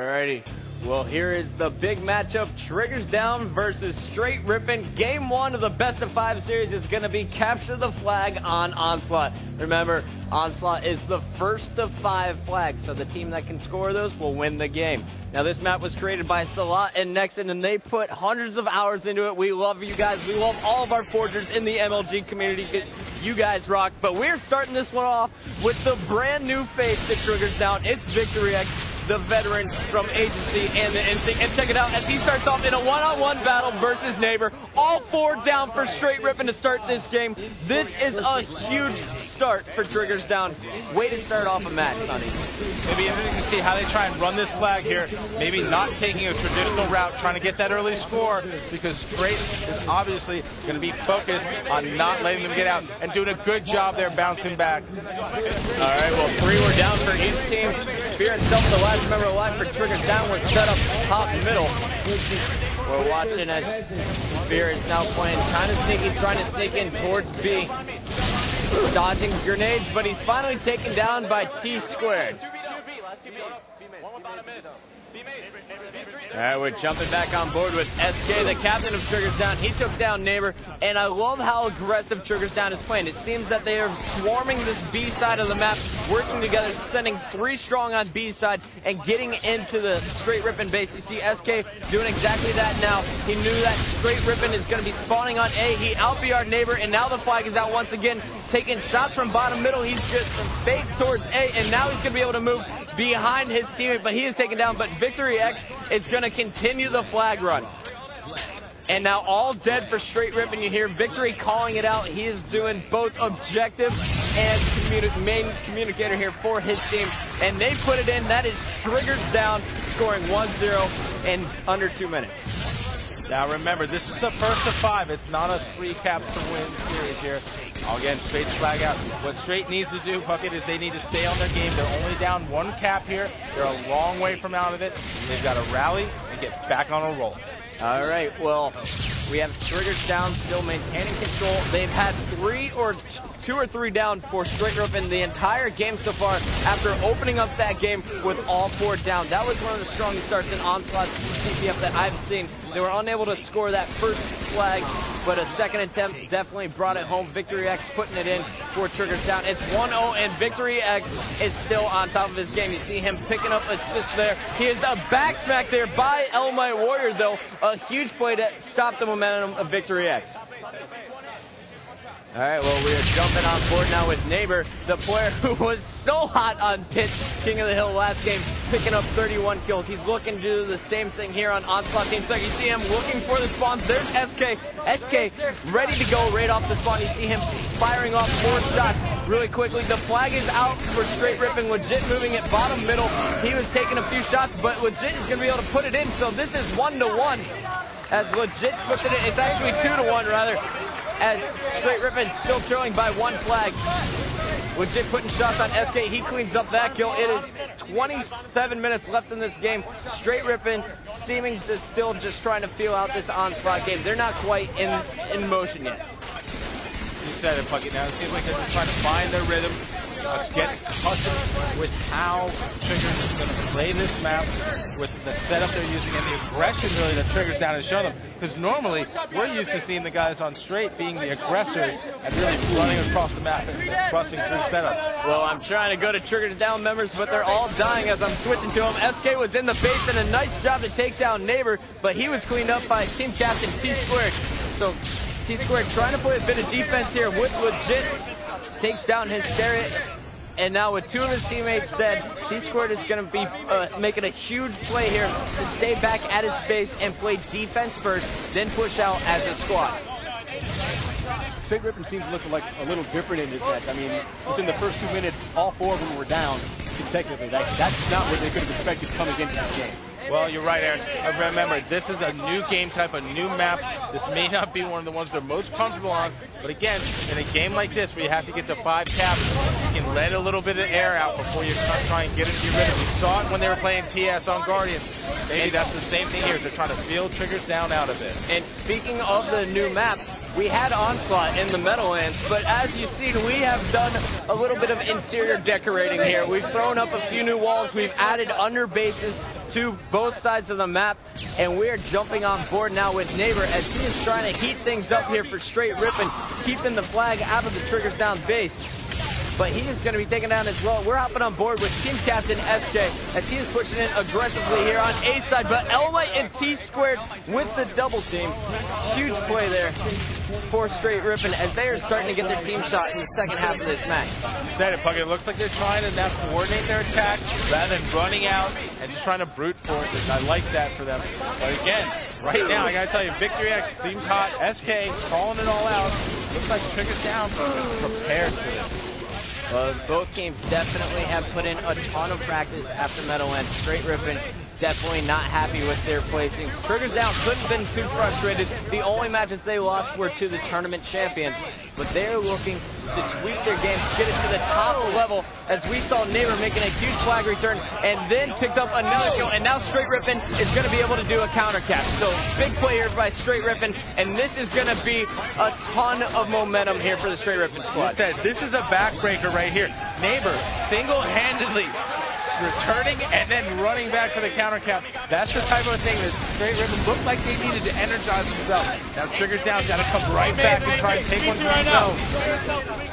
Alrighty, well here is the big matchup, Triggers Down versus Str8 Rippin. Game 1 of the best of 5 series is going to be capture the flag on Onslaught. Remember, Onslaught is the first of 5 flags, so the team that can score those will win the game. Now this map was created by Str8 and Nexon, and they put hundreds of hours into it. We love you guys. We love all of our forgers in the MLG community. You guys rock. But we're starting this one off with the brand new face that Triggers Down. It's FearItself, the veteran from Agency and the Instinct. And check it out as he starts off in a one-on-one battle versus Neighbor. All 4 down for Str8 Rippin to start this game. This is a huge start for Triggers Down. Way to start off a match, Sonny. It'll be interesting to see how they try and run this flag here. Maybe not taking a traditional route, trying to get that early score, because Str8 is obviously going to be focused on not letting them get out and doing a good job there bouncing back. All right, well, 3 were down for each team. FearItself, the last member alive for Triggers Down, was set up top middle. We're watching as Fear is now playing kind of sneaky, trying to sneak in towards B. Dodging grenades, but he's finally taken down by Tsquared. All right, we're jumping back on board with SK, the captain of Triggers Down. He took down Neighbor, and I love how aggressive Triggers Down is playing. It seems that they are swarming this B side of the map, working together, sending 3 strong on B side, and getting into the Str8 Rippin base. You see SK doing exactly that now. He knew that Str8 Rippin is going to be spawning on A. He out-BR'd Neighbor, and now the flag is out once again, taking shots from bottom middle. He's just fake towards A, and now he's going to be able to move behind his teammate, but he is taken down. But FearItself is going to continue the flag run. And now all dead for Str8 Rippin. You hear Victory calling it out. He is doing both objective and main communicator here for his team. And they put it in. That is Triggers Down, scoring 1-0 in under 2 minutes. Now remember, this is the first of 5. It's not a 3 caps to win series here. Again, Str8's flag out. What Str8 needs to do, Bucket, is they need to stay on their game. They're only down 1 cap here. They're a long way from out of it. They've got to rally and get back on a roll. All right, well, we have Triggers Down still maintaining control. They've had 2 or 3 down for Str8 Rippin the entire game so far after opening up that game with all 4 down. That was one of the strongest starts in Onslaught's CPF that I've seen. They were unable to score that first flag, but a second attempt definitely brought it home. FearItself putting it in for Triggers Down. It's 1-0, and FearItself is still on top of his game. You see him picking up assists there. He is a back smack there by ElamiteWarrior, though. A huge play to stop the momentum of FearItself. All right, well, we are jumping on board now with Neighbor, the player who was so hot on pitch, King of the Hill last game, picking up 31 kills. He's looking to do the same thing here on Onslaught Team. So you see him looking for the spawns. There's SK. SK ready to go right off the spawn. You see him firing off 4 shots really quickly. The flag is out for Str8 Rippin. Legit moving it bottom middle. He was taking a few shots, but Legit is going to be able to put it in. So this is 1-1 as Legit puts it in. It's actually 2-1 rather, as Str8 Rippin still trailing by 1 flag. Legit putting shots on SK. He cleans up that kill. It is 27 minutes left in this game. Str8 Rippin seeming to still just trying to feel out this Onslaught game. They're not quite in motion yet. You said it, Bucky. Now it seems like they're just trying to find their rhythm, get accustomed with how Triggers is going to play this map, with the setup they're using and the aggression really that Triggers Down has shown them. Because normally we're used to seeing the guys on Str8 being the aggressors and really running across the map and crossing through setup. Well, I'm trying to go to Triggers Down members, but they're all dying as I'm switching to them. SK was in the base and a nice job to take down Neighbor, but he was cleaned up by team captain Tsquared. So Tsquared trying to play a bit of defense here with Legit. Takes down Hysteria. And now with 2 of his teammates dead, Tsquared is going to be making a huge play here to stay back at his base and play defense first, then push out as a squad. Str8 Rippin seems to look like a little different in this match. I mean, within the first 2 minutes, all 4 of them were down consecutively. That's not what they could have expected coming into this game. Well, you're right, Aaron. Remember, this is a new game type, a new map. This may not be one of the ones they're most comfortable on, but again, in a game like this where you have to get to 5 caps, you can let a little bit of air out before you try and get rid of it. You saw it when they were playing TS on Guardians. Maybe that's the same thing here. They're trying to feel Triggers Down out of it. And speaking of the new map, we had Onslaught in the Meadowlands, but as you've seen, we have done a little bit of interior decorating here. We've thrown up a few new walls. We've added under bases to both sides of the map, and we are jumping on board now with Neighbor as he is trying to heat things up here for Str8 Rippin, keeping the flag out of the Triggers Down base. But he is going to be taken down as well. We're hopping on board with team captain SK as he is pushing it aggressively here on A side, but Elamite and Tsquared with the double team. Huge play there for Str8 Rippin as they are starting to get their team shot in the second half of this match. You said it, Puckett. It looks like they're trying to now coordinate their attack rather than running out and just trying to brute force it. I like that for them. But again, right now, I got to tell you, FearItself seems hot. SK calling it all out. Looks like Triggers Down prepared for this. Well, both teams definitely have put in a ton of practice after Meadowland. Str8 Rippin definitely not happy with their placings. Triggers Down couldn't have been too frustrated. The only matches they lost were to the tournament champions. But they're looking to tweak their game, get it to the top level, as we saw Neighbor making a huge flag return and then picked up another kill. And now Str8 Rippin is going to be able to do a counter cap. So big play here by Str8 Rippin, and this is going to be a ton of momentum here for the Str8 Rippin squad. You said this is a backbreaker right here. Neighbor single-handedly returning and then running back for the counter cap. That's the type of thing that Str8 Rippin looked like they needed to energize themselves. Now Triggers Down got to come right back and try and take one for themselves.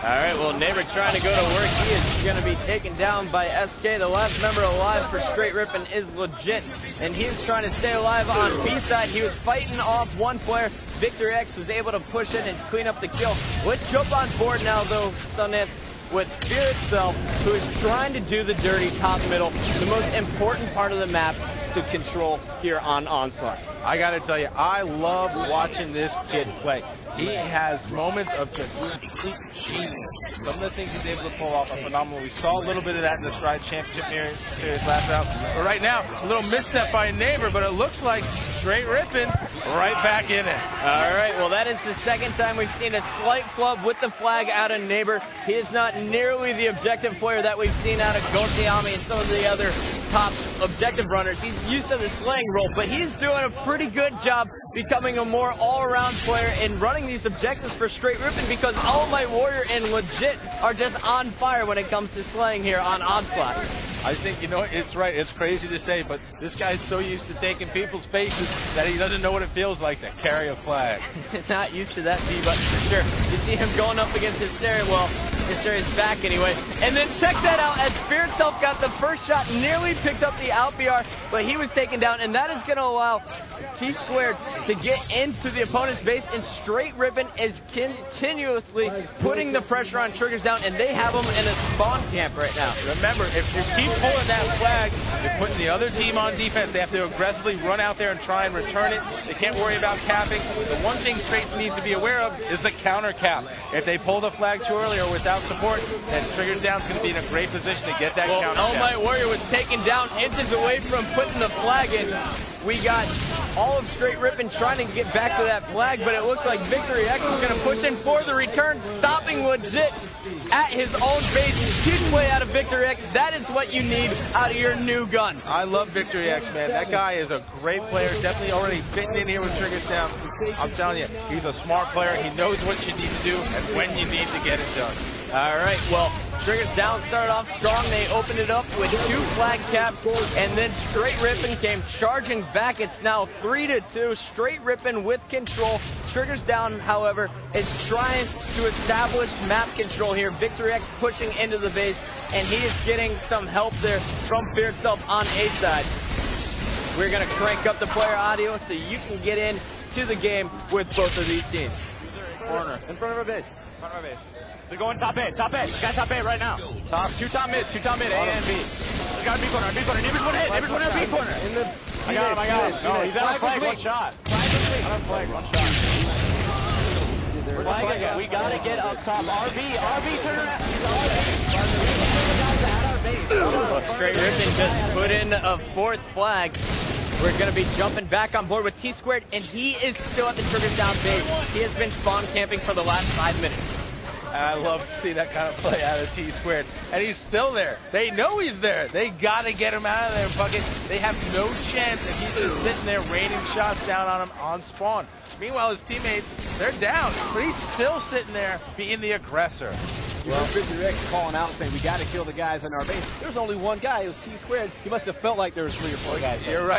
All right, well, Neighbor trying to go to work. He is going to be taken down by SK. The last member alive for Str8 Rippin is Legit, and he was trying to stay alive on B side. He was fighting off one player. FearItself was able to push in and clean up the kill. Let's jump on board now, though, Sundance, with FearItself, who is trying to do the dirty top middle, the most important part of the map to control here on Onslaught. I gotta tell you, I love watching this kid play. He has moments of just complete genius. Some of the things he's able to pull off are phenomenal. We saw a little bit of that in the Str8 Championship Series last round. But right now, a little misstep by Neighbor, but it looks like Str8 Rippin right back in it. All right, well, that is the second time we've seen a slight flub with the flag out of Neighbor. He is not nearly the objective player that we've seen out of Gontiami and some of the other top objective runners. He's used to the slaying role, but he's doing a pretty good job becoming a more all-around player and running these objectives for Str8 Rippin because ElamiteWarrior and Legit are just on fire when it comes to slaying here on Onslaught. I think, you know, it's right. It's crazy to say, but this guy's so used to taking people's faces that he doesn't know what it feels like to carry a flag. Not used to that B-button for sure. You see him going up against Hysteria. Well, Hysteria's back anyway. And then check that out as FearItself got the first shot, nearly picked up the out BR, but he was taken down, and that is going to allow Tsquared to get into the opponent's base, and Str8 Rippin is continuously putting the pressure on Triggers Down, and they have him in a spawn camp right now. Remember, if you keep pulling that flag, you're putting the other team on defense. They have to aggressively run out there and try and return it. They can't worry about capping. The one thing Str8 needs to be aware of is the counter cap. If they pull the flag too early or without support, then Triggers Down's going to be in a great position to get that counter cap. ElamiteWarrior was taken down inches away from putting the flag in. We got all of Str8 Rippin trying to get back to that flag, but it looks like FearItself is going to push in for the return, stopping Legit at his own base. Huge play out of FearItself. That is what you need out of your new gun. I love FearItself, man. That guy is a great player. Definitely already fitting in here with Triggers Down. I'm telling you, he's a smart player. He knows what you need to do and when you need to get it done. All right, well, Triggers Down started off strong. They opened it up with 2 flag caps, and then Str8 Rippin came charging back. It's now 3-2. Str8 Rippin with control. Triggers Down, however, is trying to establish map control here. FearItself pushing into the base, and he is getting some help there from FearItself on A side. We're going to crank up the player audio so you can get in to the game with both of these teams. Corner. In front of our base. They're going top A. Got top A right now. Two top mid, A and B. We got a B corner, Neighbor's one hit, Neighbor's one in B corner. I got him. No, he's out of flag, one shot. Out of flag, one shot. We gotta get up top. RB, turn around. Well, Str8 Rippin just put in a 4th flag. We're going to be jumping back on board with Tsquared, and he is still at the Triggers Down base. He has been spawn camping for the last 5 minutes. I love to see that kind of play out of Tsquared. And he's still there. They know he's there. They got to get him out of there, Puckett. They have no chance if he's just sitting there raining shots down on him on spawn. Meanwhile, his teammates, they're down, but he's still sitting there being the aggressor. You heard Victor X calling out saying we got to kill the guys in our base. There's only one guy. It was Tsquared. He must have felt like there was 3 or 4 guys. You're right.